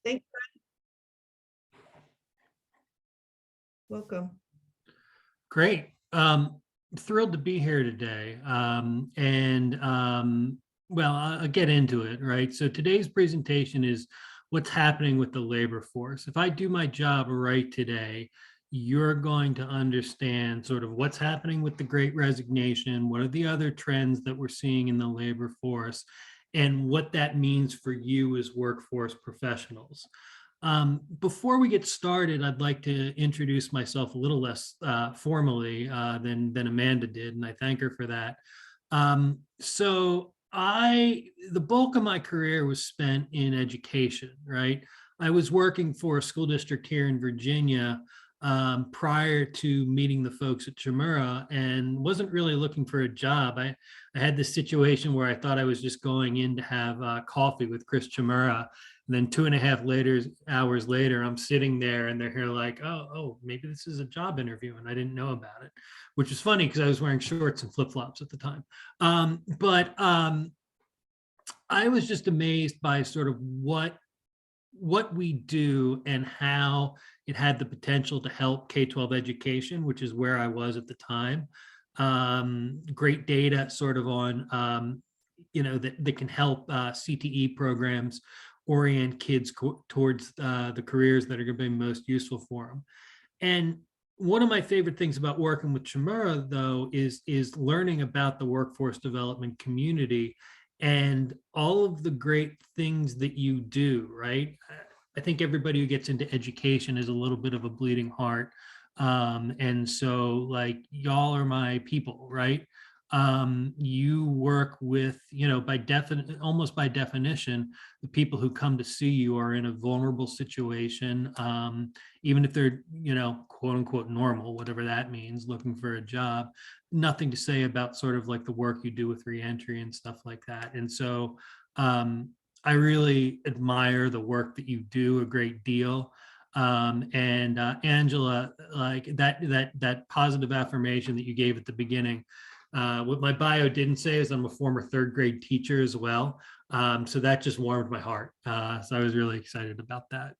Thank Welcome. Great. Thrilled to be here today. Well, I'll get into it, right? So today's presentation is what's happening with the labor force. If I do my job right today, you're going to understand sort of what's happening with the Great Resignation, what are the other trends that we're seeing in the labor force, and what that means for you as workforce professionals. Before we get started, I'd like to introduce myself a little less formally than Amanda did, and I thank her for that. The bulk of my career was spent in education, right? I was working for a school district here in Virginia prior to meeting the folks at Chmura, and wasn't really looking for a job. I had this situation where I thought I was just going in to have coffee with Chris Chmura. And then 2.5 hours later, I'm sitting there and they're here like, oh, maybe this is a job interview. And I didn't know about it, which is funny because I was wearing shorts and flip-flops at the time. I was just amazed by sort of what we do and how it had the potential to help K-12 education, which is where I was at the time. Great data sort of on, that can help CTE programs orient kids towards the careers that are going to be most useful for them. And one of my favorite things about working with Chmura, though, is learning about the workforce development community and all of the great things that you do, right? I think everybody who gets into education is a little bit of a bleeding heart. And so like y'all are my people, right? You work with, almost by definition, the people who come to see you are in a vulnerable situation, even if they're, quote unquote normal, whatever that means, looking for a job. Nothing to say about sort of like the work you do with reentry and stuff like that. And so I really admire the work that you do a great deal. Angela, like that positive affirmation that you gave at the beginning, what my bio didn't say is I'm a former third grade teacher as well. So that just warmed my heart. So I was really excited about that.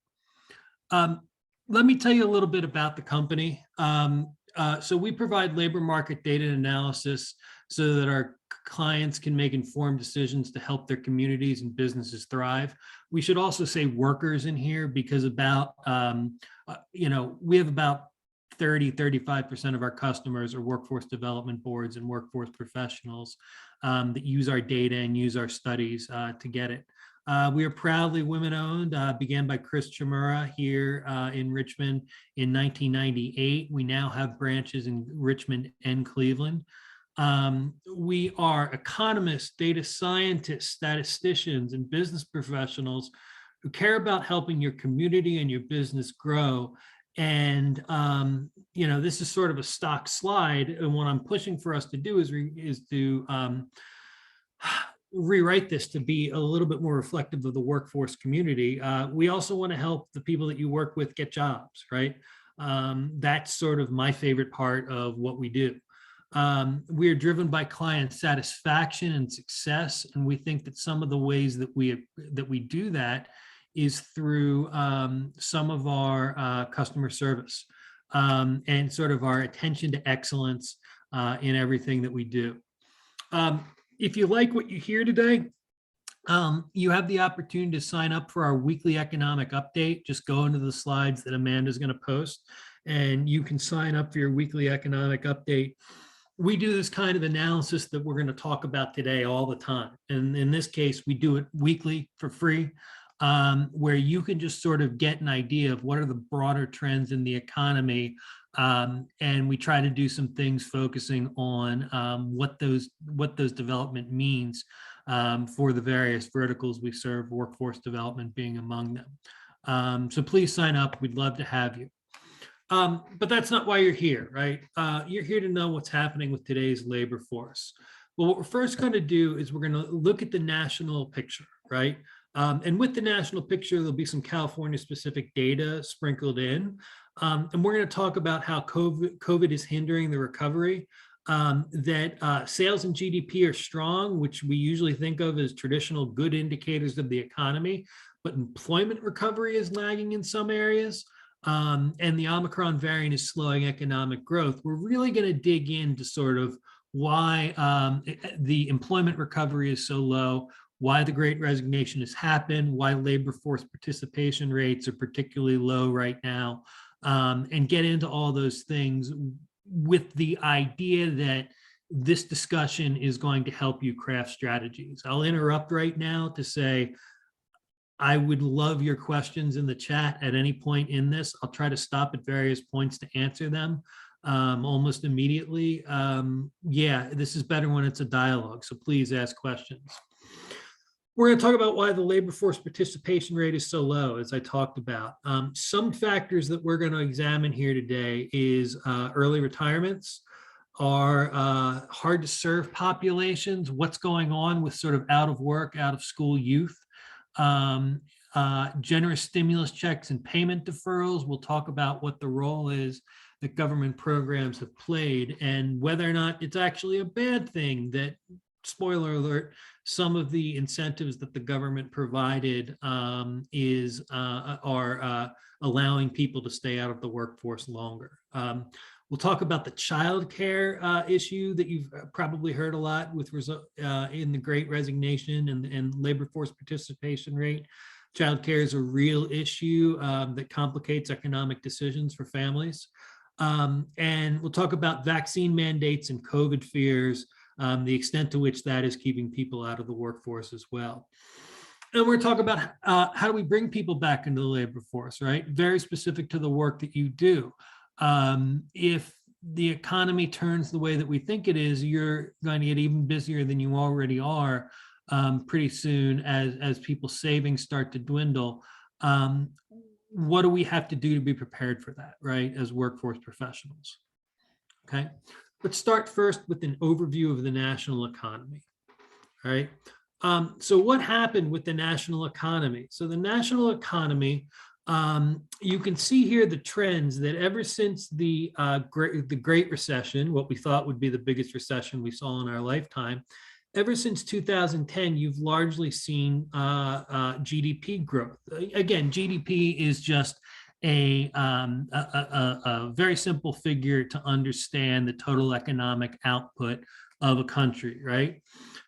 Let me tell you a little bit about the company. So we provide labor market data and analysis so that our clients can make informed decisions to help their communities and businesses thrive. We should also say workers in here because we have about 35% of our customers are workforce development boards and workforce professionals that use our data and use our studies to get it. We are proudly women-owned, began by Chris Chmura here in Richmond in 1998. We now have branches in Richmond and Cleveland. We are economists, data scientists, statisticians, and business professionals who care about helping your community and your business grow. And this is sort of a stock slide, and what I'm pushing for us to do is to rewrite this to be a little bit more reflective of the workforce community. We also want to help the people that you work with get jobs, right? That's sort of my favorite part of what we do. We are driven by client satisfaction and success, and we think that some of the ways that we do that is through some of our customer service and sort of our attention to excellence in everything that we do. If you like what you hear today, you have the opportunity to sign up for our weekly economic update. Just go into the slides that Amanda's going to post, and you can sign up for your weekly economic update. We do this kind of analysis that we're going to talk about today all the time. And in this case, we do it weekly for free, where you can just sort of get an idea of what are the broader trends in the economy. And we try to do some things focusing on what those development means for the various verticals we serve, workforce development being among them. So please sign up. We'd love to have you. But that's not why you're here, right? You're here to know what's happening with today's labor force. Well, what we're first going to do is we're going to look at the national picture, right? And with the national picture, there'll be some California-specific data sprinkled in. And we're going to talk about how COVID is hindering the recovery, that sales and GDP are strong, which we usually think of as traditional good indicators of the economy. but employment recovery is lagging in some areas. And the Omicron variant is slowing economic growth. We're really going to dig into sort of why the employment recovery is so low, why the Great Resignation has happened, why labor force participation rates are particularly low right now, and get into all those things with the idea that this discussion is going to help you craft strategies. I'll interrupt right now to say, I would love your questions in the chat at any point in this. I'll try to stop at various points to answer them almost immediately. Yeah, this is better when it's a dialogue, so please ask questions. We're going to talk about why the labor force participation rate is so low, as I talked about. Some factors that we're going to examine here today is early retirements, are hard to serve populations, what's going on with sort of out of work, out of school youth, generous stimulus checks and payment deferrals. We'll talk about what the role is that government programs have played and whether or not it's actually a bad thing that, spoiler alert, some of the incentives that the government provided are allowing people to stay out of the workforce longer. We'll talk about the child care issue that you've probably heard a lot with in the Great Resignation and labor force participation rate. Child care is a real issue that complicates economic decisions for families. And we'll talk about vaccine mandates and COVID fears, the extent to which that is keeping people out of the workforce as well. And we're talking about how do we bring people back into the labor force, right? Very specific to the work that you do. If the economy turns the way that we think it is, you're going to get even busier than you already are pretty soon as people's savings start to dwindle. What do we have to do to be prepared for that, right, as workforce professionals? Okay, let's start first with an overview of the national economy, all right? So what happened with the national economy? So the national economy, you can see here the trends that ever since the Great Recession, what we thought would be the biggest recession we saw in our lifetime, ever since 2010, you've largely seen GDP growth. Again, GDP is just a very simple figure to understand the total economic output of a country, right?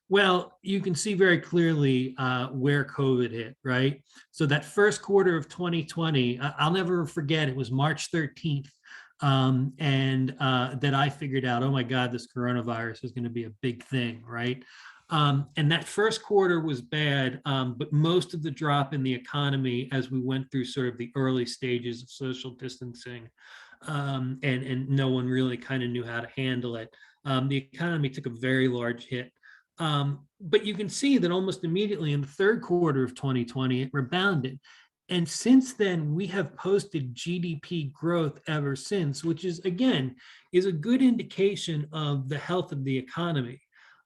Well, you can see very clearly where COVID hit, right? So that first quarter of 2020, I'll never forget, it was March 13th. That I figured out, oh my God, this coronavirus is going to be a big thing, right? And that first quarter was bad, but most of the drop in the economy as we went through sort of the early stages of social distancing, and no one really kind of knew how to handle it. The economy took a very large hit. But you can see that almost immediately in the third quarter of 2020, it rebounded. And since then, we have posted GDP growth ever since, which is, again, is a good indication of the health of the economy.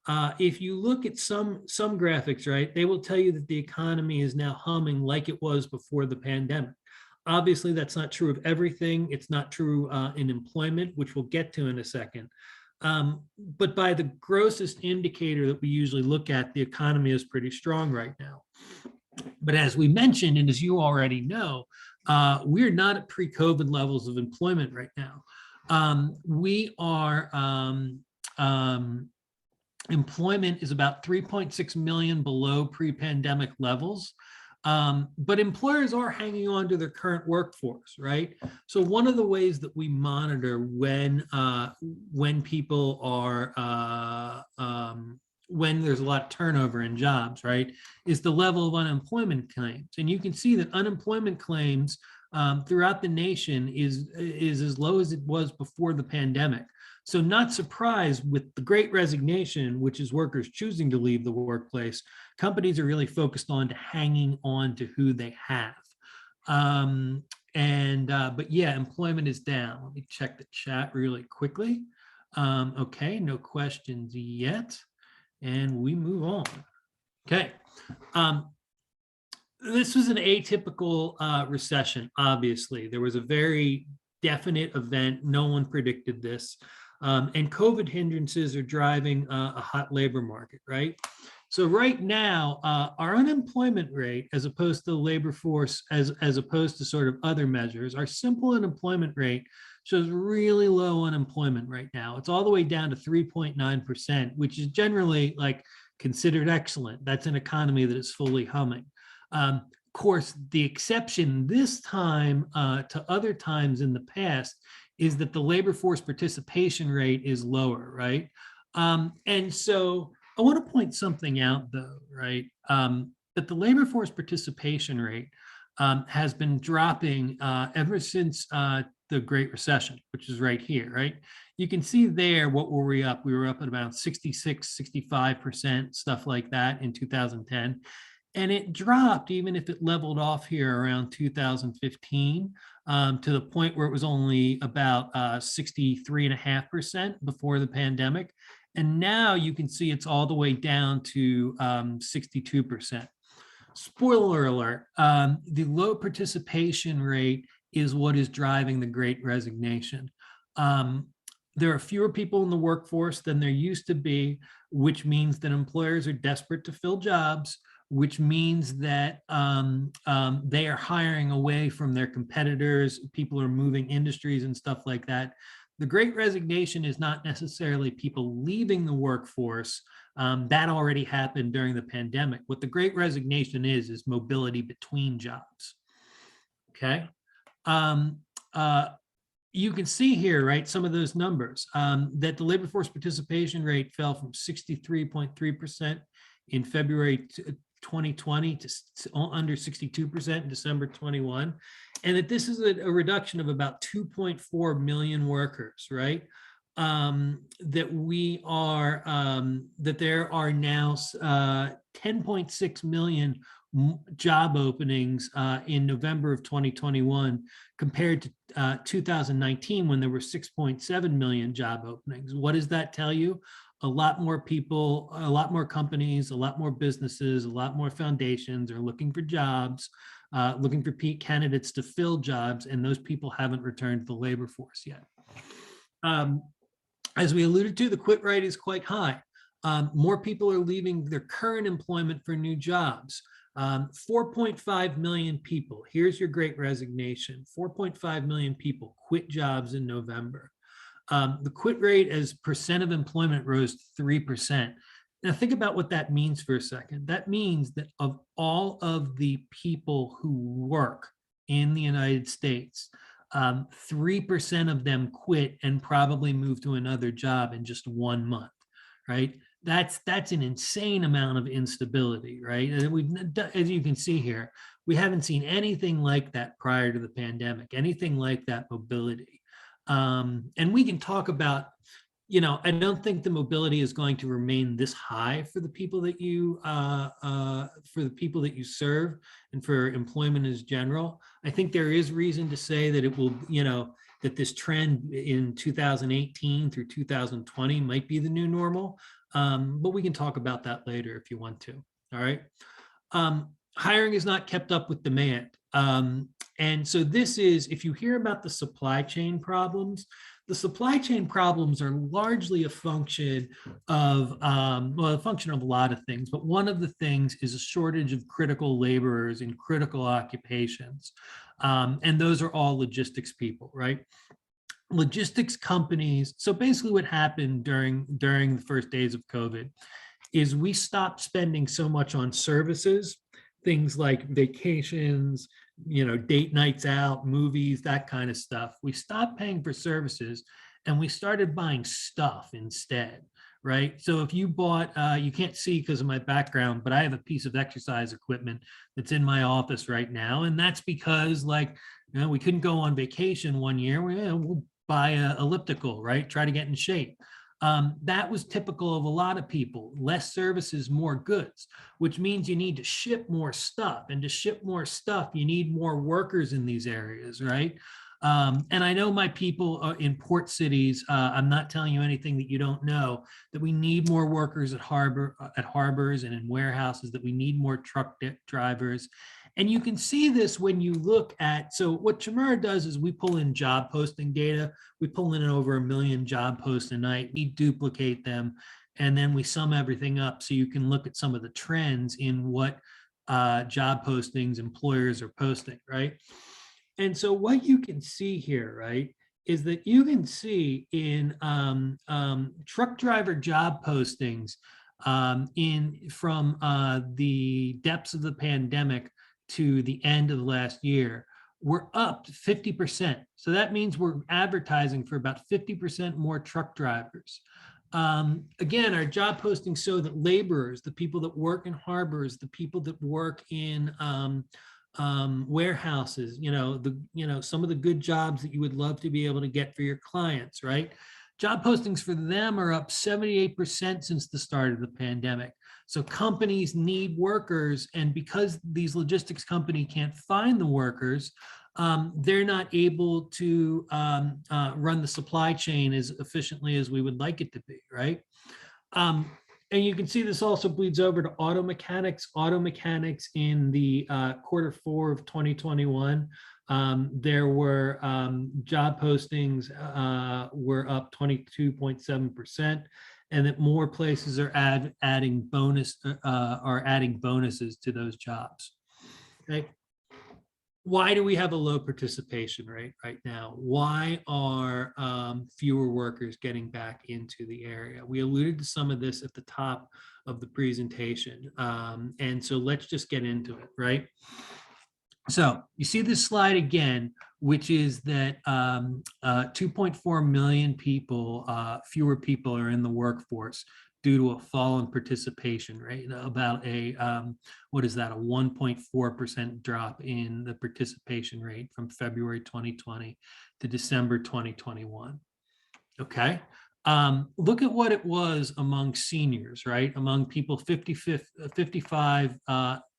If you look at some graphics, right, they will tell you that the economy is now humming like it was before the pandemic. Obviously, that's not true of everything. It's not true in employment, which we'll get to in a second. But by the grossest indicator that we usually look at, the economy is pretty strong right now. But as we mentioned, and as you already know, we're not at pre-COVID levels of employment right now. Employment is about 3.6 million below pre-pandemic levels. But employers are hanging on to their current workforce, right? So one of the ways that we monitor when people are when there's a lot of turnover in jobs, right, is the level of unemployment claims. And you can see that unemployment claims throughout the nation is as low as it was before the pandemic. So not surprised with the Great Resignation, which is workers choosing to leave the workplace, companies are really focused on hanging on to who they have. But yeah, employment is down. Let me check the chat really quickly. Okay, no questions yet. And we move on. Okay. This was an atypical recession, obviously. There was a very definite event. No one predicted this. And COVID hindrances are driving a hot labor market, right? So right now, our unemployment rate, as opposed to the labor force, as opposed to sort of other measures, our simple unemployment rate shows really low unemployment right now. It's all the way down to 3.9%, which is generally like considered excellent. That's an economy that is fully humming. Of course, the exception this time to other times in the past is that the labor force participation rate is lower, right? And so I want to point something out, though, right? That the labor force participation rate has been dropping ever since the Great Recession, which is right here, right? You can see there, what were we up? We were up at about 66, 65%, stuff like that in 2010. And it dropped, even if it leveled off here around 2015, to the point where it was only about 63.5% before the pandemic. And now you can see it's all the way down to 62%. Spoiler alert, the low participation rate is what is driving the Great Resignation. There are fewer people in the workforce than there used to be, which means that employers are desperate to fill jobs, which means that they are hiring away from their competitors. People are moving industries and stuff like that. The Great Resignation is not necessarily people leaving the workforce. That already happened during the pandemic. What the Great Resignation is mobility between jobs. Okay. You can see here, right, some of those numbers, that the labor force participation rate fell from 63.3% in February 2020 to under 62% in December 21, and that this is a reduction of about 2.4 million workers, right? That we are, that there are now 10.6 million job openings in November of 2021 compared to 2019, when there were 6.7 million job openings. What does that tell you? A lot more people, a lot more companies, a lot more businesses, a lot more foundations are looking for jobs, looking for candidates to fill jobs, and those people haven't returned to the labor force yet. As we alluded to, the quit rate is quite high. More people are leaving their current employment for new jobs. 4.5 million people, here's your Great Resignation, 4.5 million people quit jobs in November. The quit rate as percent of employment rose 3%. Now think about what that means for a second. That means that of all of the people who work in the United States, 3% of them quit and probably moved to another job in just 1 month, right? That's an insane amount of instability, right? And as you can see here, we haven't seen anything like that prior to the pandemic, anything like that mobility. And we can talk about, I don't think the mobility is going to remain this high for the people that you serve and for employment as general. I think there is reason to say that it will, that this trend in 2018 through 2020 might be the new normal. But we can talk about that later if you want to. All right. Hiring is not kept up with demand. And so this is, if you hear about the supply chain problems, the supply chain problems are largely a function of, a function of a lot of things, but one of the things is a shortage of critical laborers in critical occupations. And those are all logistics people, right? Logistics companies. So basically what happened during the first days of COVID is we stopped spending so much on services, things like vacations, date nights out, movies, that kind of stuff. We stopped paying for services and we started buying stuff instead, right? So if you bought, you can't see because of my background, but I have a piece of exercise equipment that's in my office right now. And that's because we couldn't go on vacation one year. We'll buy an elliptical, right? Try to get in shape. That was typical of a lot of people. Less services, more goods, which means you need to ship more stuff. And to ship more stuff, you need more workers in these areas, right? And I know my people in port cities, I'm not telling you anything that you don't know, that we need more workers at harbors and in warehouses, that we need more truck drivers. And you can see this when you look at, so what Chmura does is we pull in job posting data. We pull in over 1 million job posts a night. We duplicate them. and then we sum everything up so you can look at some of the trends in what job postings employers are posting, right? And so what you can see here, right, is that you can see in truck driver job postings in from the depths of the pandemic to the end of last year, we're up 50%. So that means we're advertising for about 50% more truck drivers. Again, our job postings show that laborers, the people that work in harbors, the people that work in warehouses, some of the good jobs that you would love to be able to get for your clients, right? Job postings for them are up 78% since the start of the pandemic. So companies need workers, and because these logistics companies can't find the workers, they're not able to run the supply chain as efficiently as we would like it to be, right? And you can see this also bleeds over to auto mechanics. Auto mechanics in the Q4 of 2021, there were job postings were up 22.7%, and that more places are adding bonuses to those jobs. Okay. Why do we have a low participation rate right now? Why are fewer workers getting back into the area? We alluded to some of this at the top of the presentation. And so let's just get into it, right? So you see this slide again, which is that 2.4 million people, fewer people are in the workforce due to a fall in participation rate, about a, what is that, a 1.4% drop in the participation rate from February 2020 to December 2021. Okay. Look at what it was among seniors, right? Among people 55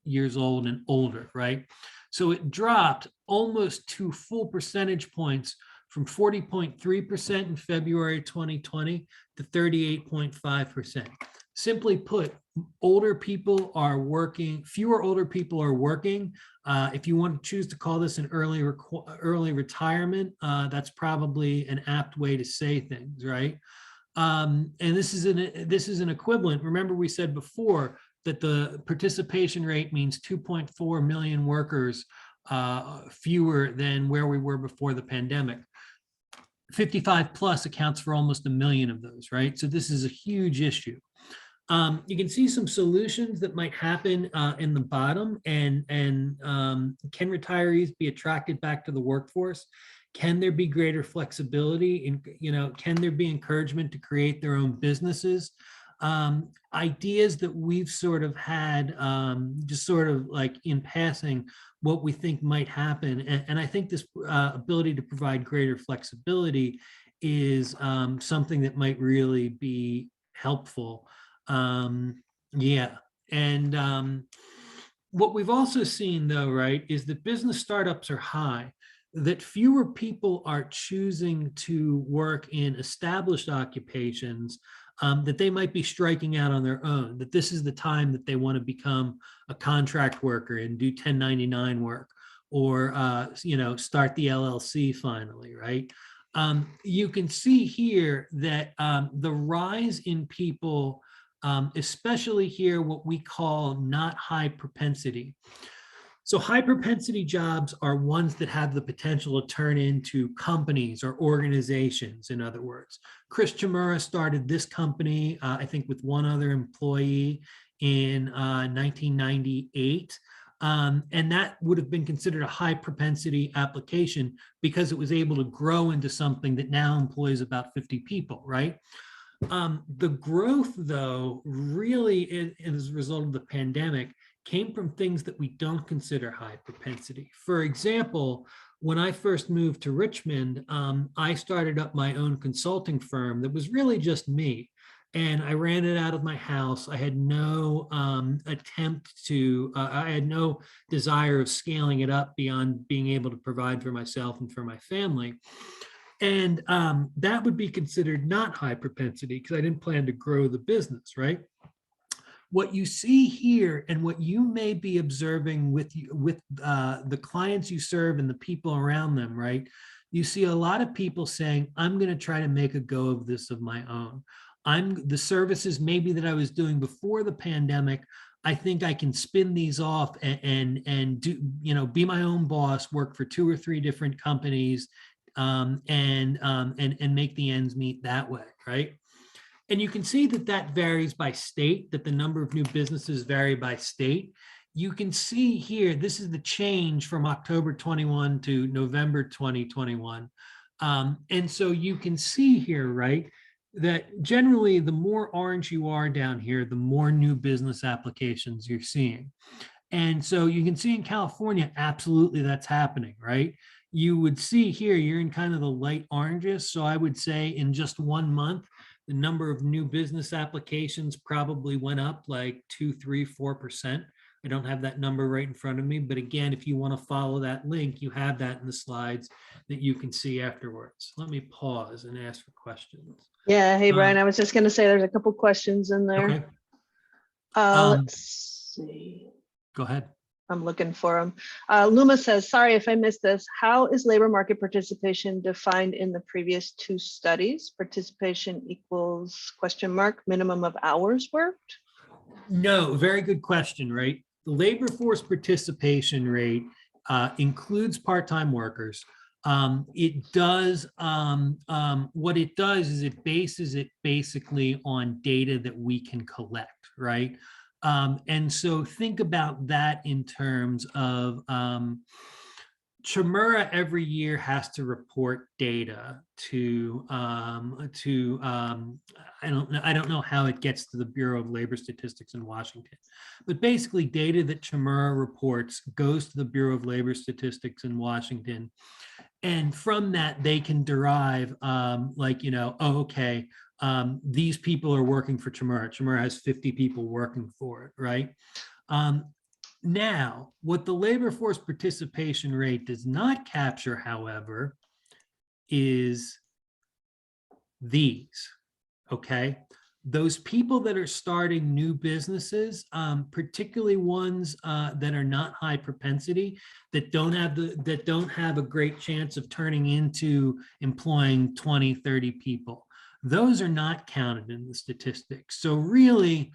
years old and older, right? So it dropped almost 2 full percentage points from 40.3% in February 2020 to 38.5%. Simply put, older people are working, fewer older people are working. If you want to choose to call this an early retirement, that's probably an apt way to say things, right? And this is an equivalent. Remember, we said before that the participation rate means 2.4 million workers fewer than where we were before the pandemic. 55 plus accounts for almost 1 million of those, right? So this is a huge issue. You can see some solutions that might happen in the bottom, and can retirees be attracted back to the workforce? Can there be greater flexibility? Can there be encouragement to create their own businesses? Ideas that we've sort of had, just sort of like in passing, what we think might happen. And I think this ability to provide greater flexibility is something that might really be helpful. Yeah. And what we've also seen, though, right, is that business startups are high, that fewer people are choosing to work in established occupations, that they might be striking out on their own, that this is the time that they want to become a contract worker and do 1099 work, or start the LLC finally, right? You can see here that the rise in people, especially here, what we call not high propensity. So high propensity jobs are ones that have the potential to turn into companies or organizations, in other words. Chris Chmura started this company, I think with one other employee in 1998. And that would have been considered a high propensity application because it was able to grow into something that now employs about 50 people, right? The growth, though, really as a result of the pandemic, came from things that we don't consider high propensity. For example, when I first moved to Richmond, I started up my own consulting firm that was really just me. And I ran it out of my house. I had no I had no desire of scaling it up beyond being able to provide for myself and for my family. And that would be considered not high propensity because I didn't plan to grow the business, right? What you see here and what you may be observing with the clients you serve and the people around them, right? You see a lot of people saying, I'm going to try to make a go of this of my own. the services maybe that I was doing before the pandemic, I think I can spin these off and do, be my own boss, work for 2 or 3 different companies, and make the ends meet that way, right? And you can see that that varies by state, that the number of new businesses vary by state. You can see here, this is the change from October 21 to November 2021. And so you can see here, right, that generally the more orange you are down here, the more new business applications you're seeing. And so you can see in California, absolutely that's happening, right? You would see here, you're in kind of the light oranges. So I would say in just 1 month, the number of new business applications probably went up like 2, 3, 4%. I don't have that number right in front of me, but again, if you want to follow that link, you have that in the slides that you can see afterwards. Let me pause and ask for questions. Yeah, hey Brian, I was just going to say there's a couple questions in there. Okay. Let's see. Go ahead. I'm looking for them. Luma says, sorry if I missed this. How is labor market participation defined in the previous 2 studies? Participation equals ? Minimum of hours worked? No, very good question, right? The labor force participation rate includes part-time workers. It does, what it does is it bases it basically on data that we can collect, right? And so think about that in terms of Chmura every year has to report data to I don't know how it gets to the Bureau of Labor Statistics in Washington, but basically data that Chmura reports goes to the Bureau of Labor Statistics in Washington. And from that, they can derive these people are working for Chmura. Chmura has 50 people working for it, right? Now, what the labor force participation rate does not capture, however, is these, okay? Those people that are starting new businesses, particularly ones that are not high propensity, that don't have a great chance of turning into employing 20, 30 people. Those are not counted in the statistics. So really,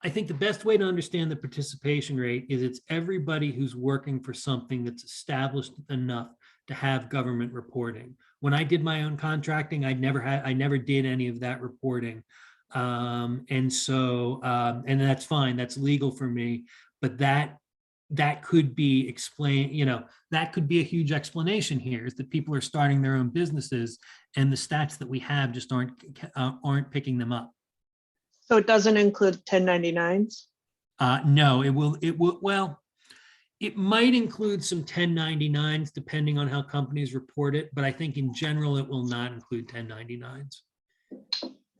I think the best way to understand the participation rate is it's everybody who's working for something that's established enough to have government reporting. When I did my own contracting, I never did any of that reporting. And that's fine, that's legal for me, but that could be explained, that could be a huge explanation here, is that people are starting their own businesses and the stats that we have just aren't picking them up. So it doesn't include 1099s? No, it will, well, it might include some 1099s depending on how companies report it, but I think in general, it will not include 1099s.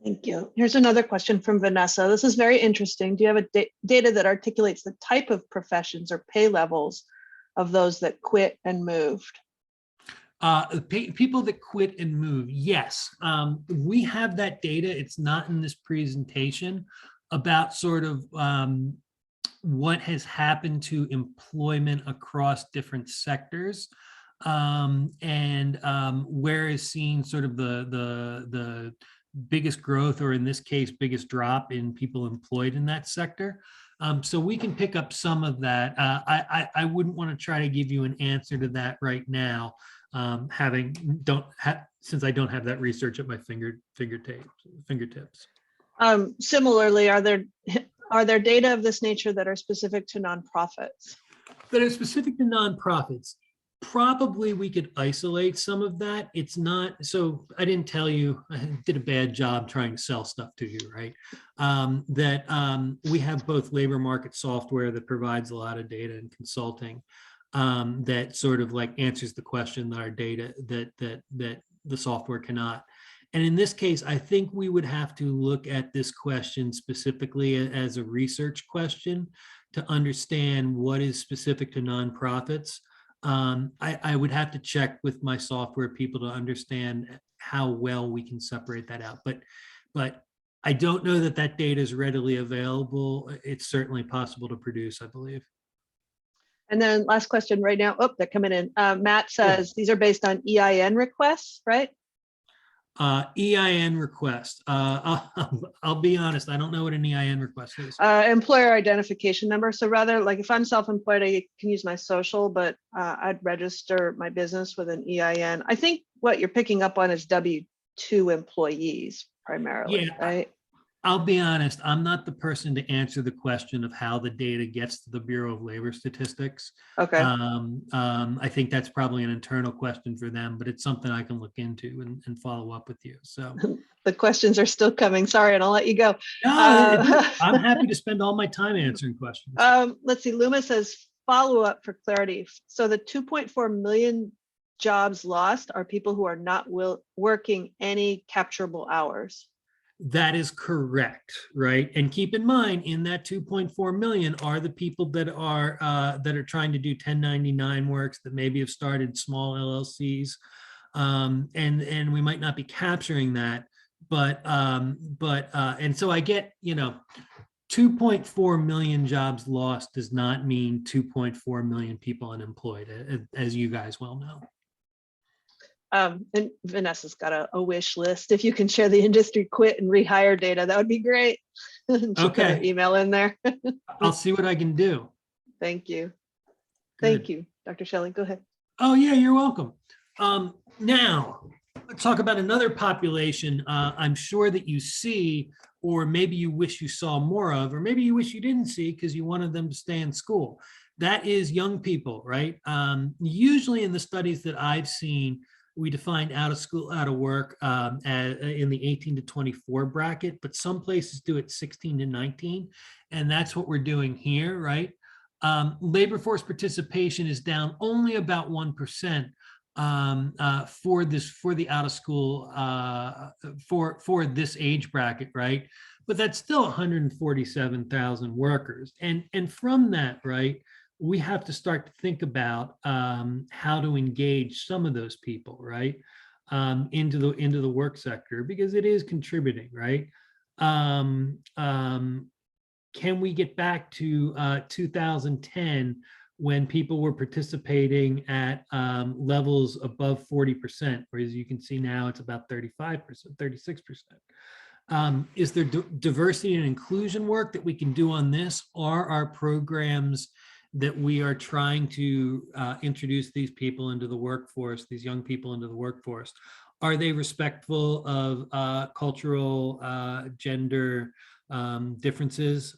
Thank you. Here's another question from Vanessa. This is very interesting. Do you have data that articulates the type of professions or pay levels of those that quit and moved? People that quit and move, yes. We have that data. It's not in this presentation about sort of what has happened to employment across different sectors, and where is seen sort of the biggest growth, or in this case, biggest drop in people employed in that sector. So we can pick up some of that. I wouldn't want to try to give you an answer to that right now, since I don't have that research at my fingertips. Similarly, are there data of this nature that are specific to nonprofits? That are specific to nonprofits? Probably we could isolate some of that. It's not, so I didn't tell you, I did a bad job trying to sell stuff to you, right? We have both labor market software that provides a lot of data and consulting, that sort of like answers the question that our data, that the software cannot. And in this case, I think we would have to look at this question specifically as a research question to understand what is specific to nonprofits. I would have to check with my software people to understand how well we can separate that out. But I don't know that that data is readily available. It's certainly possible to produce, I believe. And then last question right now. Oh, they're coming in. Matt says these are based on EIN requests, right? EIN request. I'll be honest, I don't know what an EIN request is. Employer identification number. So rather, like if I'm self-employed, I can use my social, but I'd register my business with an EIN. I think what you're picking up on is W-2 employees primarily, Yeah, right? I'll be honest, I'm not the person to answer the question of how the data gets to the Bureau of Labor Statistics. Okay. I think that's probably an internal question for them, but it's something I can look into and follow up with you. So The questions are still coming. Sorry, and I'll let you go. I'm happy to spend all my time answering questions. Let's see. Luma says follow up for clarity. So the 2.4 million jobs lost are people who are not working any capturable hours. That is correct, right? And keep in mind, in that 2.4 million are the people that are trying to do 1099 works, that maybe have started small LLCs, and we might not be capturing that, but and so I get, 2.4 million jobs lost does not mean 2.4 million people unemployed, as you guys well know. And Vanessa's got a wish list. If you can share the industry quit and rehire data, that would be great. She'll put her email in there. I'll see what I can do. Thank you. Good. Thank you, Dr. Shelly. Go ahead. Oh yeah, you're welcome. Now, let's talk about another population I'm sure that you see, or maybe you wish you saw more of, or maybe you wish you didn't see because you wanted them to stay in school. That is young people, right? Usually in the studies that I've seen, we define out of school, out of work in the 18 to 24 bracket, but some places do it 16 to 19. And that's what we're doing here, right? Labor force participation is down only about 1% for the out of school for this age bracket, right? But that's still 147,000 workers. And from that, right, we have to start to think about how to engage some of those people, right, into the work sector, because it is contributing, right? Can we get back to 2010 when people were participating at levels above 40%, whereas you can see now it's about 35%, 36%. Is there diversity and inclusion work that we can do on this? Are our programs that we are trying to introduce these people into the workforce, these young people into the workforce, are they respectful of cultural, gender differences?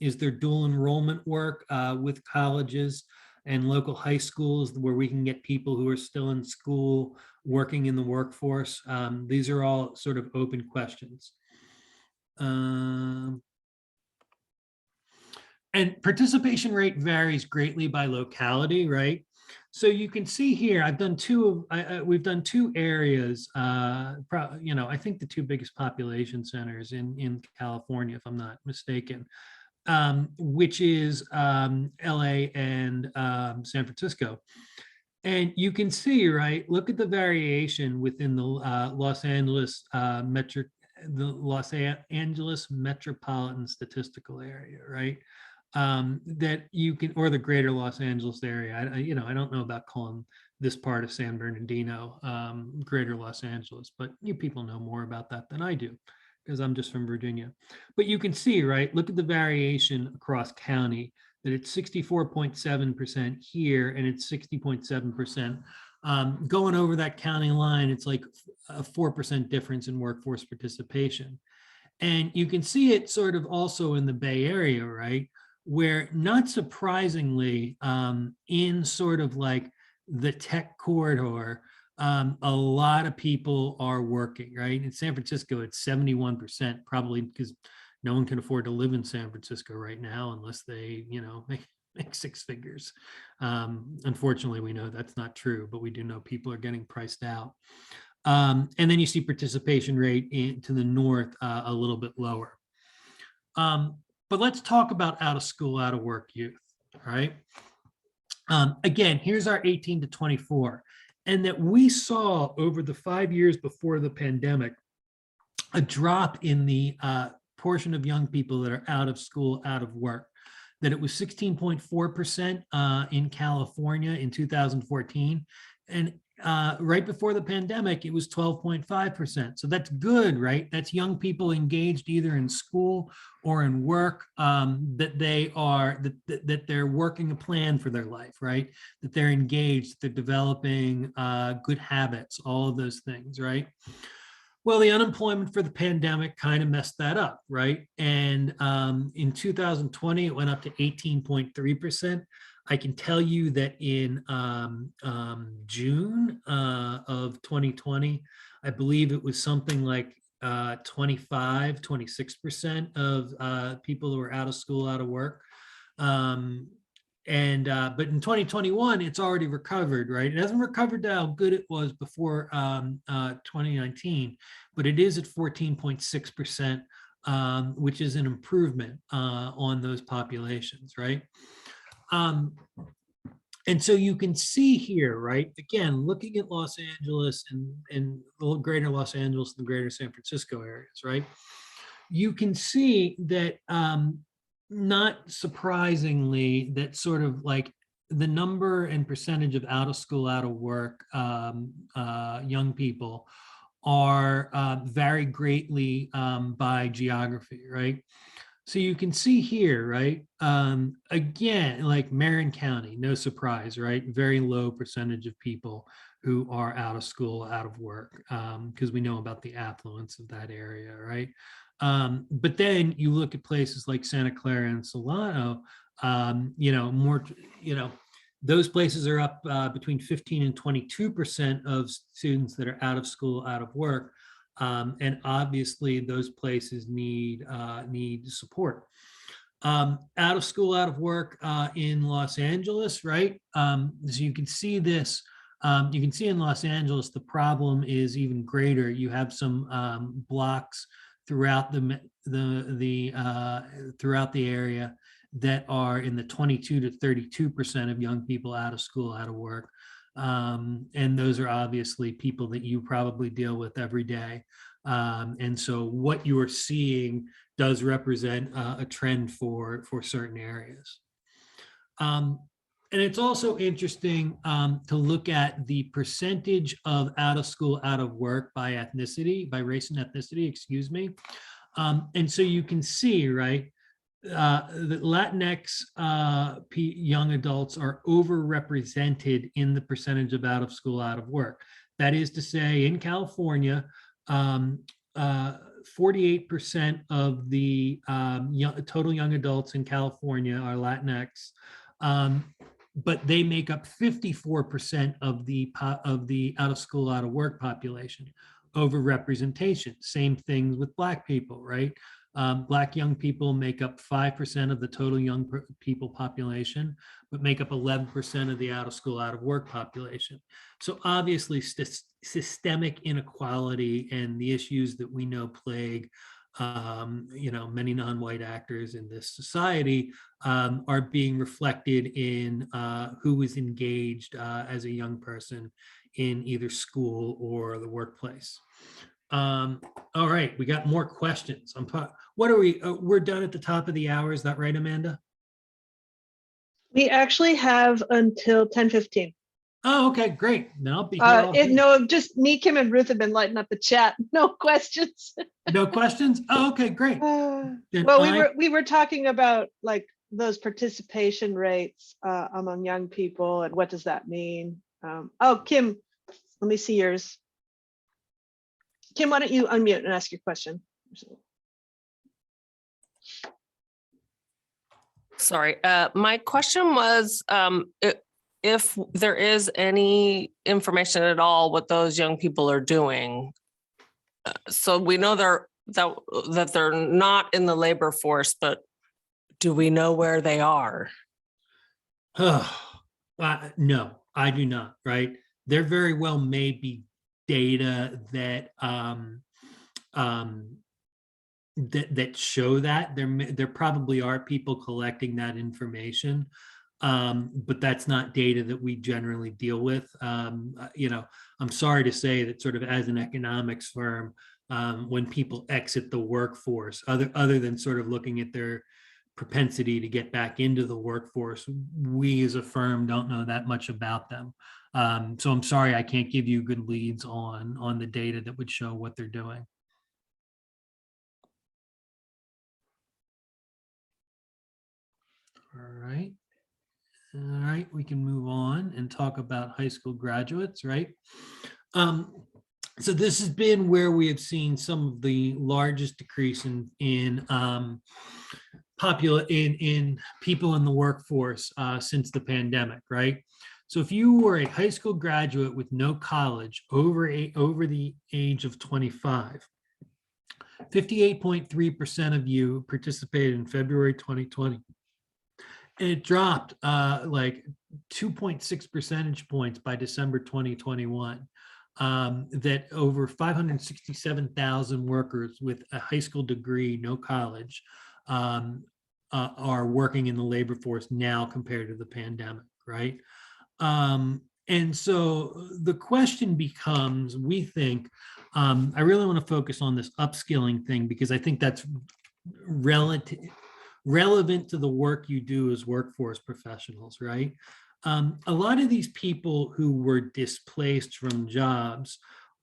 Is there dual enrollment work with colleges and local high schools where we can get people who are still in school working in the workforce? These are all sort of open questions. And participation rate varies greatly by locality, right? So you can see here, I've done we've done two areas, I think the two biggest population centers in California, if I'm not mistaken, which is LA and San Francisco. And you can see, right, look at the variation within the Los Angeles metropolitan statistical area, right? That you can, or the greater Los Angeles area. I don't know about calling this part of San Bernardino greater Los Angeles, but you people know more about that than I do because I'm just from Virginia. But you can see, right, look at the variation across county, that it's 64.7% here and it's 60.7%. Going over that county line, it's like a 4% difference in workforce participation. And you can see it sort of also in the Bay Area, right? Where not surprisingly, in sort of like the tech corridor, a lot of people are working, right? In San Francisco, it's 71%, probably because no one can afford to live in San Francisco right now unless they, make six figures. Unfortunately, we know that's not true, but we do know people are getting priced out. And then you see participation rate to the north a little bit lower. But let's talk about out of school, out of work youth, all right? Again, here's our 18 to 24. And that we saw over the 5 years before the pandemic, a drop in the portion of young people that are out of school, out of work, that it was 16.4% in California in 2014. And right before the pandemic, it was 12.5%. So that's good, right? That's young people engaged either in school or in work, that they're working a plan for their life, right? That they're engaged, they're developing good habits, all of those things, right? Well, the unemployment for the pandemic kind of messed that up, right? And in 2020, it went up to 18.3%. I can tell you that in June of 2020, I believe it was something like 26% of people who were out of school, out of work. Um, but in 2021, it's already recovered, right? It hasn't recovered to how good it was before 2019, but it is at 14.6%, which is an improvement on those populations, right? And so you can see here, right? Again, looking at Los Angeles and the greater Los Angeles and the greater San Francisco areas, right? You can see that not surprisingly, that sort of like the number and percentage of out of school, out of work young people are vary greatly by geography, right? So you can see here, right? Again, like Marin County, no surprise, right? Very low percentage of people who are out of school, out of work, because we know about the affluence of that area, right? But then you look at places like Santa Clara and Solano, more, those places are up between 15 and 22% of students that are out of school, out of work. And obviously those places need support. Out of school, out of work in Los Angeles, right? So you can see this. You can see in Los Angeles, the problem is even greater. You have some blocks throughout throughout the area that are in the 22 to 32% of young people out of school, out of work. And those are obviously people that you probably deal with every day. And so what you are seeing does represent a trend for certain areas. And it's also interesting to look at the percentage of out of school, out of work by ethnicity, by race and ethnicity, excuse me. And so you can see, right, that Latinx young adults are overrepresented in the percentage of out of school, out of work. That is to say, in California, 48% of the total young adults in California are Latinx, but they make up 54% of the out of school, out of work population. Overrepresentation. Same things with Black people, right? Black young people make up 5% of the total young people population, but make up 11% of the out of school, out of work population. So obviously systemic inequality and the issues that we know plague many non-white actors in this society are being reflected in who is engaged as a young person in either school or the workplace. All right, we got more questions. What are we? We're done at the top of the hour. Is that right, Amanda? We actually have until 10:15. Oh, okay, great. Then I'll be here. No, just me, Kim, and Ruth have been lighting up the chat. No questions. No questions? Oh, okay, great. Well, we were talking about like those participation rates among young people and what does that mean? Kim, let me see yours. Kim, why don't you unmute and ask your question? Sorry, my question was if there is any information at all what those young people are doing. So we know that they're not in the labor force, but do we know where they are? No, I do not, right? There very well may be data that that show that. There probably are people collecting that information, but that's not data that we generally deal with. I'm sorry to say that sort of as an economics firm, when people exit the workforce, other than sort of looking at their propensity to get back into the workforce, we as a firm don't know that much about them. So I'm sorry, I can't give you good leads on the data that would show what they're doing. All right. All right, we can move on and talk about high school graduates, right? So this has been where we have seen some of the largest decrease in people in the workforce since the pandemic, right? So if you were a high school graduate with no college over the age of 25, 58.3% of you participated in February 2020. And it dropped like 2.6 percentage points by December 2021. That over 567,000 workers with a high school degree, no college, are working in the labor force now compared to the pandemic, right? And so the question becomes, we think, I really want to focus on this upskilling thing because I think that's relevant to the work you do as workforce professionals, right? A lot of these people who were displaced from jobs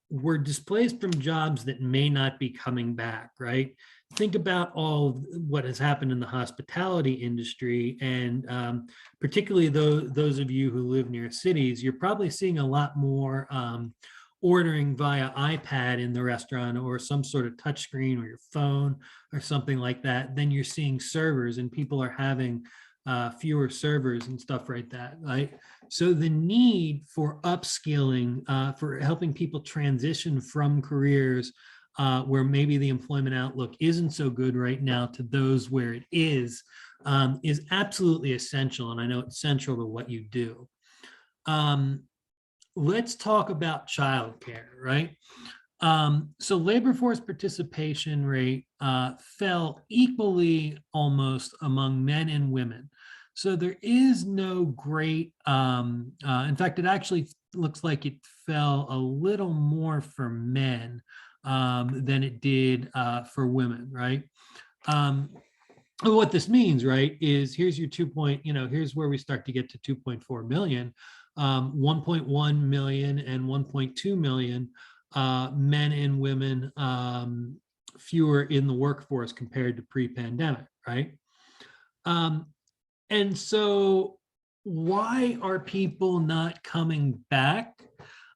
were displaced from jobs that may not be coming back, right? Think about all what has happened in the hospitality industry, and particularly those of you who live near cities, you're probably seeing a lot more ordering via iPad in the restaurant or some sort of touchscreen or your phone or something like that. Then you're seeing servers, and people are having fewer servers and stuff like that, right? So the need for upskilling, for helping people transition from careers where maybe the employment outlook isn't so good right now to those where it is absolutely essential. And I know it's central to what you do. Let's talk about childcare, right? So labor force participation rate fell equally almost among men and women. So there is no great, in fact, it actually looks like it fell a little more for men than it did for women, right? What this means, right, is here's your here's where we start to get to 2.4 million, 1.1 million and 1.2 million men and women fewer in the workforce compared to pre-pandemic, right? And so why are people not coming back?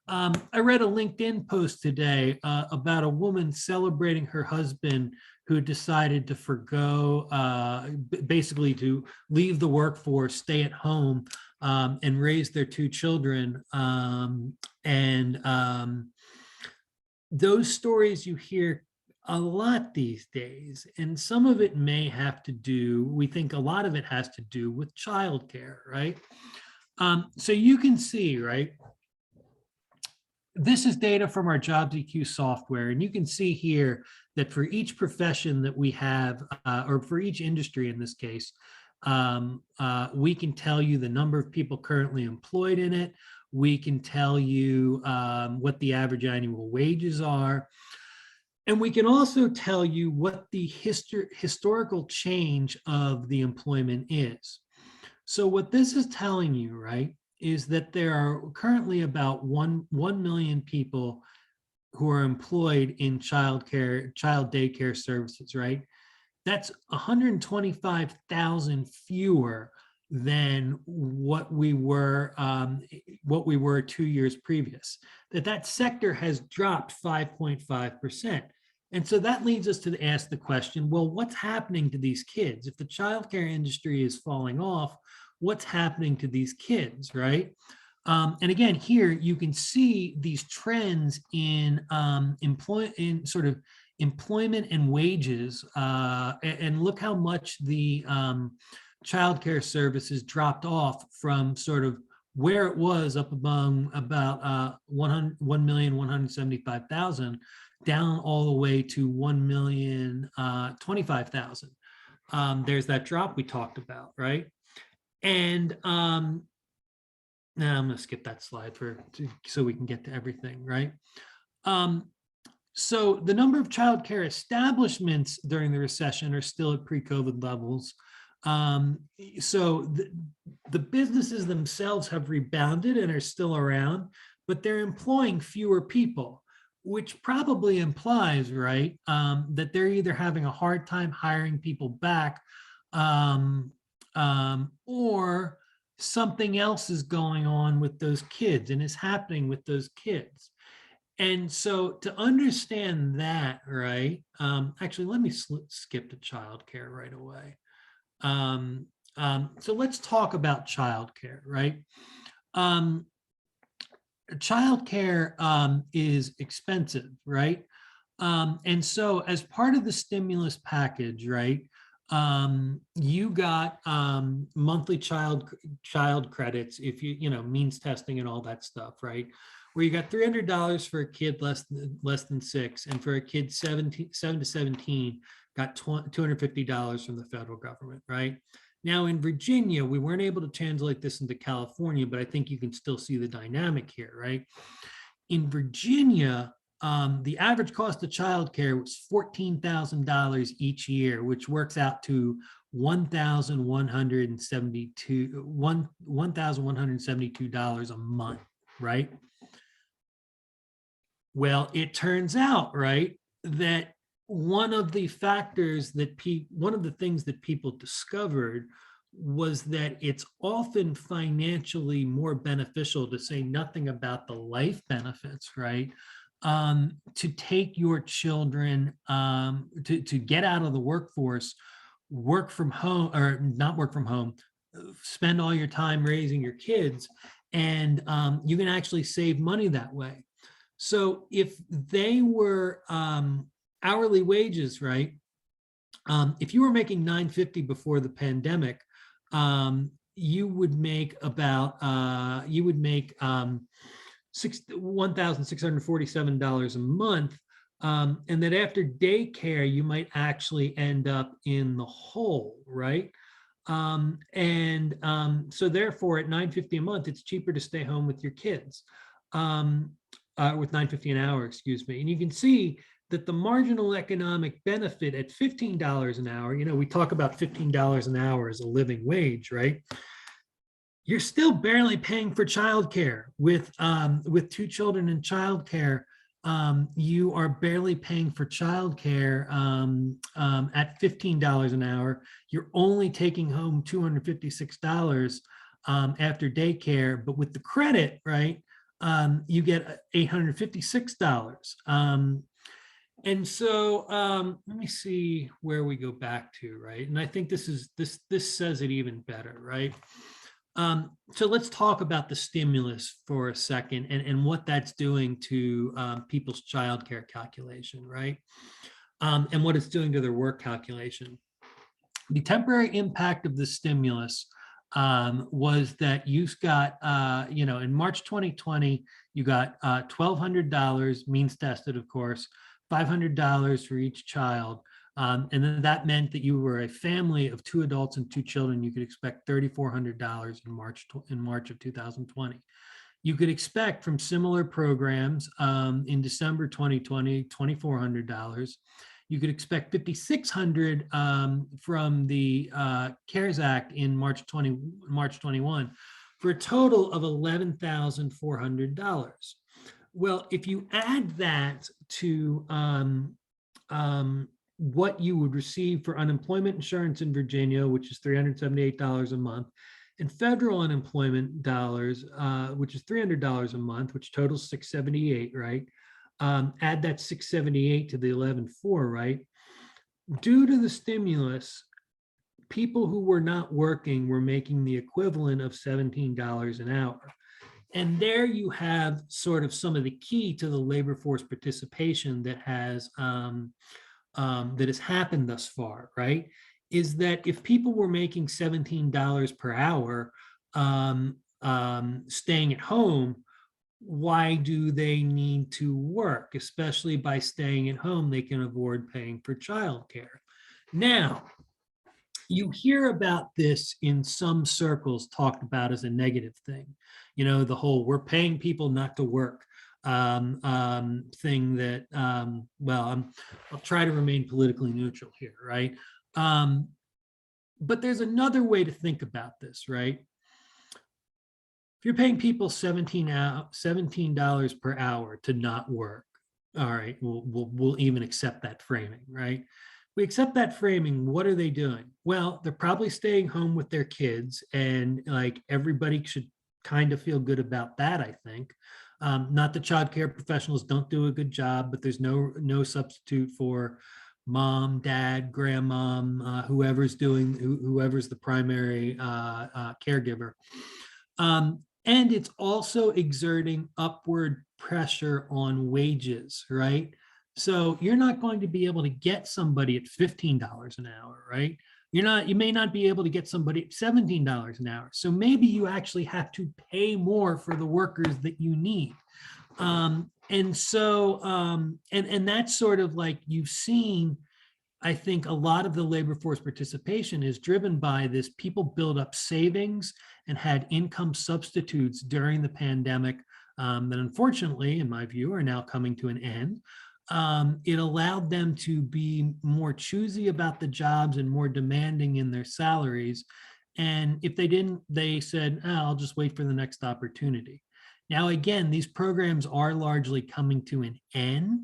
I read a LinkedIn post today about a woman celebrating her husband who decided to forgo, basically to leave the workforce, stay at home, and raise their two children. Those stories you hear a lot these days, and some of it may have to do, we think a lot of it has to do with childcare, right? So you can see, right? This is data from our JobsEQ software, and you can see here that for each profession that we have, or for each industry in this case, we can tell you the number of people currently employed in it. We can tell you what the average annual wages are. And we can also tell you what the historical change of the employment is. So what this is telling you, right, is that there are currently about 1 million people who are employed in child daycare services, right? That's 125,000 fewer than what we were 2 years previous. That sector has dropped 5.5%. And so that leads us to ask the question, well, what's happening to these kids? If the childcare industry is falling off, what's happening to these kids, right? And again, here you can see these trends in employment and wages, and look how much the childcare services dropped off from sort of where it was up among about 1,175,000 down all the way to 1,025,000. There's that drop we talked about, right? And now I'm going to skip that slide so we can get to everything, right? So the number of childcare establishments during the recession are still at pre-COVID levels. So the businesses themselves have rebounded and are still around, but they're employing fewer people, which probably implies, right, that they're either having a hard time hiring people back, or something else is going on with those kids and is happening with those kids. And so to understand that, right, actually, let me skip to childcare right away. So let's talk about childcare, right? Childcare is expensive, right? And so as part of the stimulus package, right, you got monthly child credits if you know means testing and all that stuff, right? Where you got $300 for a kid less than 6, and for a kid 7 to 17, got $250 from the federal government, right? Now in Virginia, we weren't able to translate this into California, but I think you can still see the dynamic here, right? In Virginia, the average cost of childcare was $14,000 each year, which works out to $1,172 a month, right? Well, it turns out, right, that one of the things that people discovered was that it's often financially more beneficial, to say nothing about the life benefits, right? To take your children, to get out of the workforce, work from home, or not work from home, spend all your time raising your kids, and you can actually save money that way. So if they were hourly wages, right? If you were making $9.50 before the pandemic, you would make about $1,647 a month, and that after daycare you might actually end up in the hole, right? So therefore, at $9.50 a month, it's cheaper to stay home with your kids. With $9.50 an hour, excuse me. And you can see that the marginal economic benefit at $15 an hour, you know, we talk about $15 an hour as a living wage, right? You're still barely paying for childcare. With 2 children in childcare, you are barely paying for childcare at $15 an hour. You're only taking home $256 after daycare, but with the credit, right, you get $856. And so let me see where we go back to, right? And I think this says it even better, right? So let's talk about the stimulus for a second, and what that's doing to people's childcare calculation, right? And what it's doing to their work calculation. The temporary impact of the stimulus was that you got, in March 2020, you got $1,200, means tested, of course, $500 for each child. And then that meant that you were a family of 2 adults and 2 children. You could expect $3,400 in March of 2020. You could expect from similar programs in December 2020, $2,400. You could expect $5,600 from the CARES Act in March 21, for a total of $11,400. Well, if you add that to what you would receive for unemployment insurance in Virginia, which is $378 a month, and federal unemployment dollars, which is $300 a month, which totals $678, right? Add that 678 to the 11.4, right? Due to the stimulus, people who were not working were making the equivalent of $17 an hour. And there you have sort of some of the key to the labor force participation that has happened thus far, right? Is that if people were making $17 per hour staying at home, why do they need to work? Especially by staying at home, they can avoid paying for childcare. Now, you hear about this in some circles talked about as a negative thing. You know, the whole "we're paying people not to work" thing that, I'll try to remain politically neutral here, right? But there's another way to think about this, right? If you're paying people $17 per hour to not work, all right, we'll even accept that framing, right? We accept that framing. What are they doing? Well, they're probably staying home with their kids, and like everybody should kind of feel good about that, I think. Not that childcare professionals don't do a good job, but there's no substitute for mom, dad, grandmom, whoever's the primary caregiver. And it's also exerting upward pressure on wages, right? So you're not going to be able to get somebody at $15 an hour, right? You may not be able to get somebody at $17 an hour. So maybe you actually have to pay more for the workers that you need. And that's sort of like you've seen. I think a lot of the labor force participation is driven by this. People build up savings and had income substitutes during the pandemic that unfortunately, in my view, are now coming to an end. It allowed them to be more choosy about the jobs and more demanding in their salaries. And if they didn't, they said, oh, I'll just wait for the next opportunity. Now, again, these programs are largely coming to an end.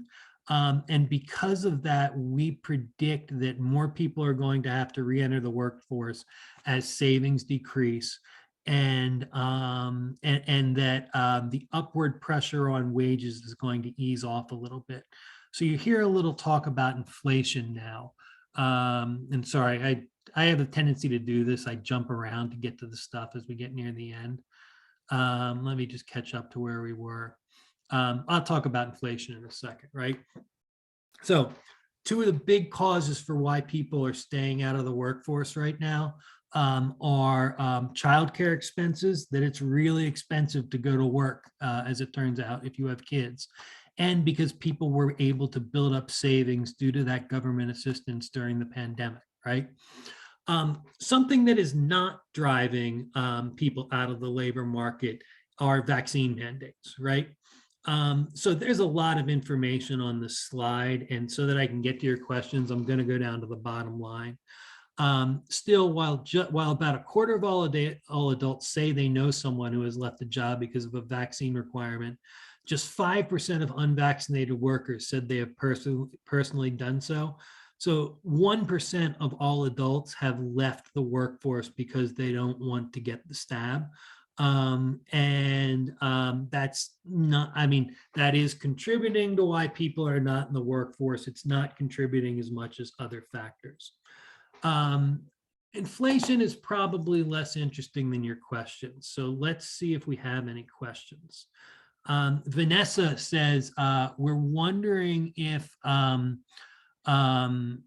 And because of that, we predict that more people are going to have to re-enter the workforce as savings decrease, and that the upward pressure on wages is going to ease off a little bit. So you hear a little talk about inflation now. And sorry, I have a tendency to do this. I jump around to get to the stuff as we get near the end. Let me just catch up to where we were. I'll talk about inflation in a second, right? So two of the big causes for why people are staying out of the workforce right now are childcare expenses, that it's really expensive to go to work, as it turns out, if you have kids, and because people were able to build up savings due to that government assistance during the pandemic, right? Something that is not driving people out of the labor market are vaccine mandates, right? So there's a lot of information on the slide, and so that I can get to your questions, I'm going to go down to the bottom line. Still, while about a quarter of all adults say they know someone who has left a job because of a vaccine requirement, just 5% of unvaccinated workers said they have personally done so. So 1% of all adults have left the workforce because they don't want to get the stab. That's not, I mean, that is contributing to why people are not in the workforce. It's not contributing as much as other factors. Inflation is probably less interesting than your questions. So let's see if we have any questions. Vanessa says, we're wondering if the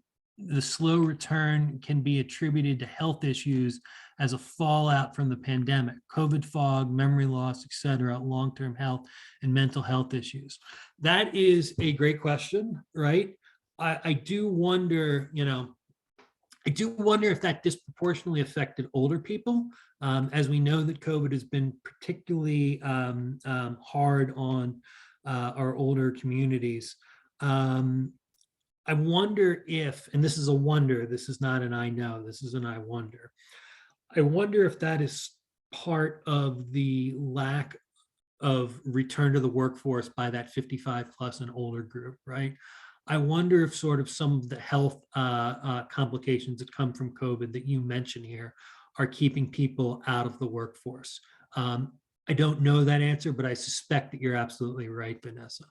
slow return can be attributed to health issues as a fallout from the pandemic, COVID fog, memory loss, et cetera, long-term health and mental health issues. That is a great question, right? I do wonder, if that disproportionately affected older people. As we know that COVID has been particularly hard on our older communities. I wonder if, and this is a wonder, this is not an I know, this is an I wonder. I wonder if that is part of the lack of return to the workforce by that 55 plus and older group, right? I wonder if sort of some of the health complications that come from COVID that you mentioned here are keeping people out of the workforce. I don't know that answer, but I suspect that you're absolutely right, Vanessa.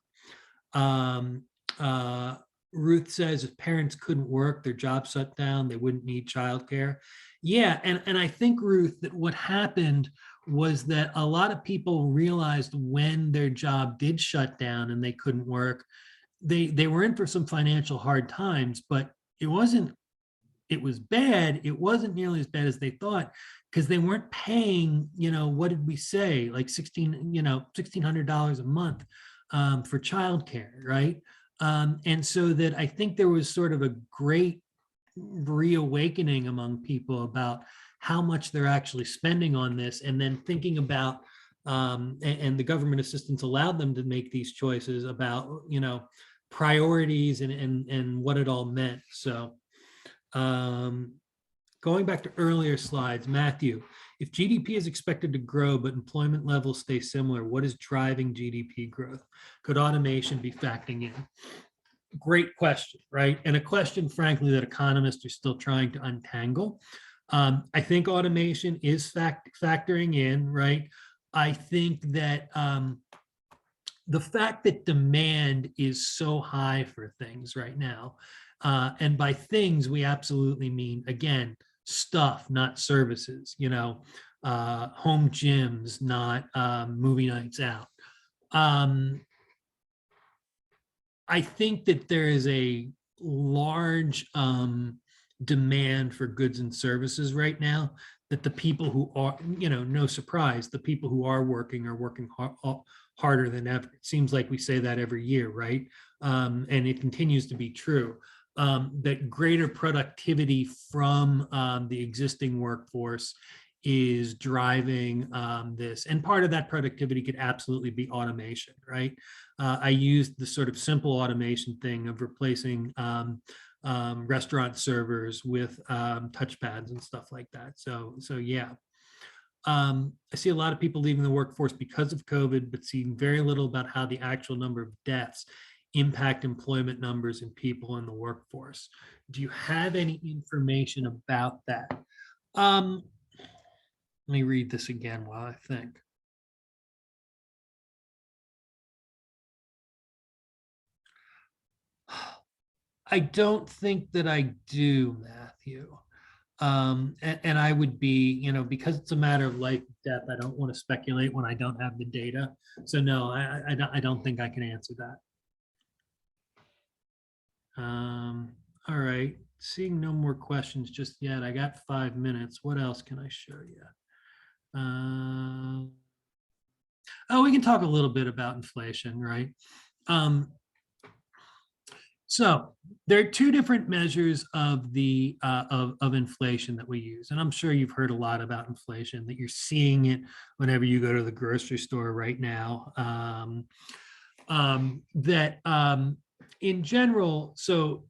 Ruth says if parents couldn't work, their job shut down, they wouldn't need childcare. Yeah, and I think, Ruth, that what happened was that a lot of people realized when their job did shut down and they couldn't work, they were in for some financial hard times, but it was bad. It wasn't nearly as bad as they thought, because they weren't paying, what did we say, like $1,600 a month for childcare, right? And so that I think there was sort of a great reawakening among people about how much they're actually spending on this, and then thinking about, and the government assistance allowed them to make these choices about, priorities and what it all meant. So going back to earlier slides, Matthew, if GDP is expected to grow, but employment levels stay similar, what is driving GDP growth? Could automation be factoring in? Great question, right? And a question, frankly, that economists are still trying to untangle. I think automation is factoring in, right? I think that the fact that demand is so high for things right now, and by things, we absolutely mean, again, stuff, not services, home gyms, not movie nights out. I think that there is a large demand for goods and services right now, that the people who are, no surprise, the people who are working harder than ever. It seems like we say that every year, right? And it continues to be true. That greater productivity from the existing workforce is driving this. And part of that productivity could absolutely be automation, right? I used the sort of simple automation thing of replacing restaurant servers with touchpads and stuff like that. So yeah. I see a lot of people leaving the workforce because of COVID, but seeing very little about how the actual number of deaths impact employment numbers and people in the workforce. Do you have any information about that? Let me read this again while I think. I don't think that I do, Matthew. And I would be, because it's a matter of life and death, I don't want to speculate when I don't have the data. So no, I don't think I can answer that. All right, seeing no more questions just yet. I got 5 minutes. What else can I show you? We can talk a little bit about inflation, right? So there are two different measures of the of inflation that we use, and I'm sure you've heard a lot about inflation, that you're seeing it whenever you go to the grocery store right now. In general, so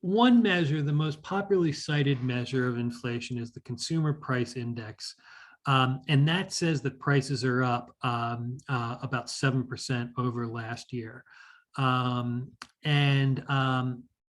one measure, the most popularly cited measure of inflation, is the Consumer Price Index. And that says that prices are up about 7% over last year. The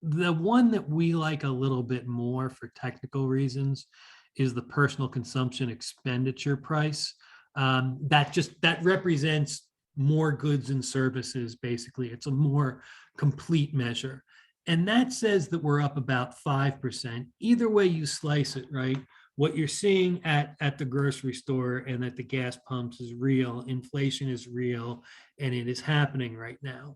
one that we like a little bit more for technical reasons is the Personal Consumption Expenditure Price. That represents more goods and services, basically. It's a more complete measure. And that says that we're up about 5%. Either way you slice it, right? What you're seeing at the grocery store and at the gas pumps is real. Inflation is real, and it is happening right now.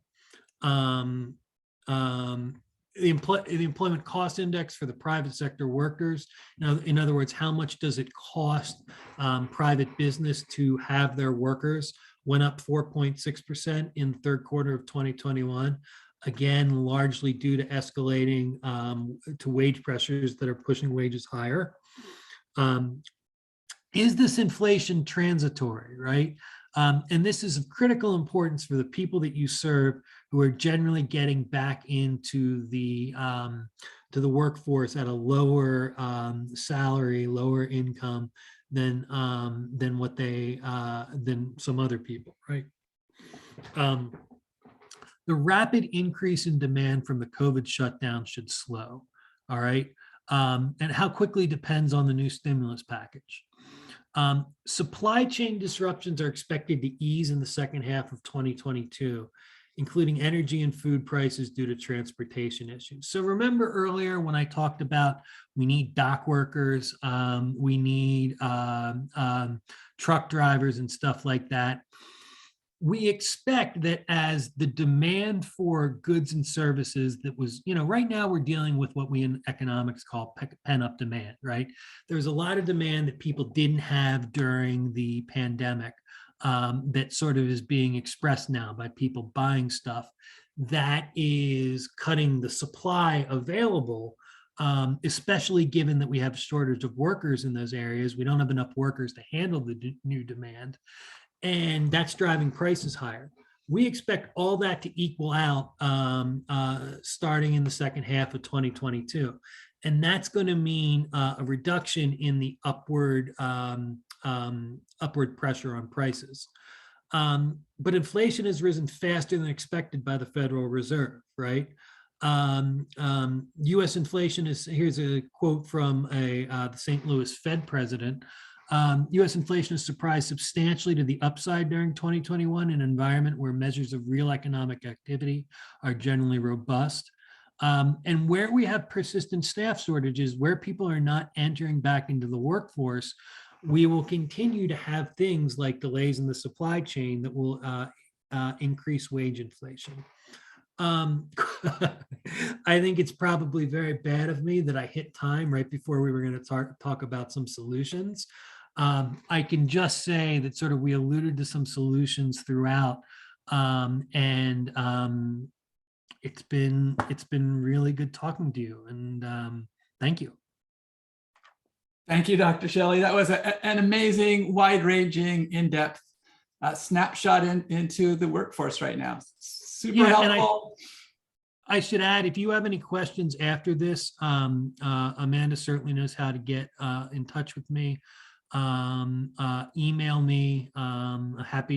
The employment cost index for the private sector workers, in other words, how much does it cost private business to have their workers, went up 4.6% in the third quarter of 2021. Again, largely due to escalating to wage pressures that are pushing wages higher. Is this inflation transitory, right? And this is of critical importance for the people that you serve, who are generally getting back into the workforce at a lower salary, lower income than some other people, right? The rapid increase in demand from the COVID shutdown should slow, all right? And how quickly depends on the new stimulus package. Supply chain disruptions are expected to ease in the second half of 2022, including energy and food prices due to transportation issues. So remember earlier when I talked about we need dock workers, we need truck drivers and stuff like that. We expect that as the demand for goods and services that was, right now we're dealing with what we in economics call pent-up demand, right? There's a lot of demand that people didn't have during the pandemic that sort of is being expressed now by people buying stuff that is cutting the supply available, especially given that we have a shortage of workers in those areas. We don't have enough workers to handle the new demand. And that's driving prices higher. We expect all that to equal out starting in the second half of 2022. And that's going to mean a reduction in the upward pressure on prices. But inflation has risen faster than expected by the Federal Reserve, right? U.S. inflation is, here's a quote from the St. Louis Fed president. U.S. inflation has surprised substantially to the upside during 2021 in an environment where measures of real economic activity are generally robust. And where we have persistent staff shortages, where people are not entering back into the workforce, we will continue to have things like delays in the supply chain that will increase wage inflation. I think it's probably very bad of me that I hit time right before we were going to talk about some solutions. I can just say that sort of we alluded to some solutions throughout, and it's been really good talking to you, and thank you. Thank you, Dr. Shelly. That was an amazing, wide-ranging, in-depth snapshot into the workforce right now. Super helpful. I should add, if you have any questions after this, Amanda certainly knows how to get in touch with me. Email me. Happy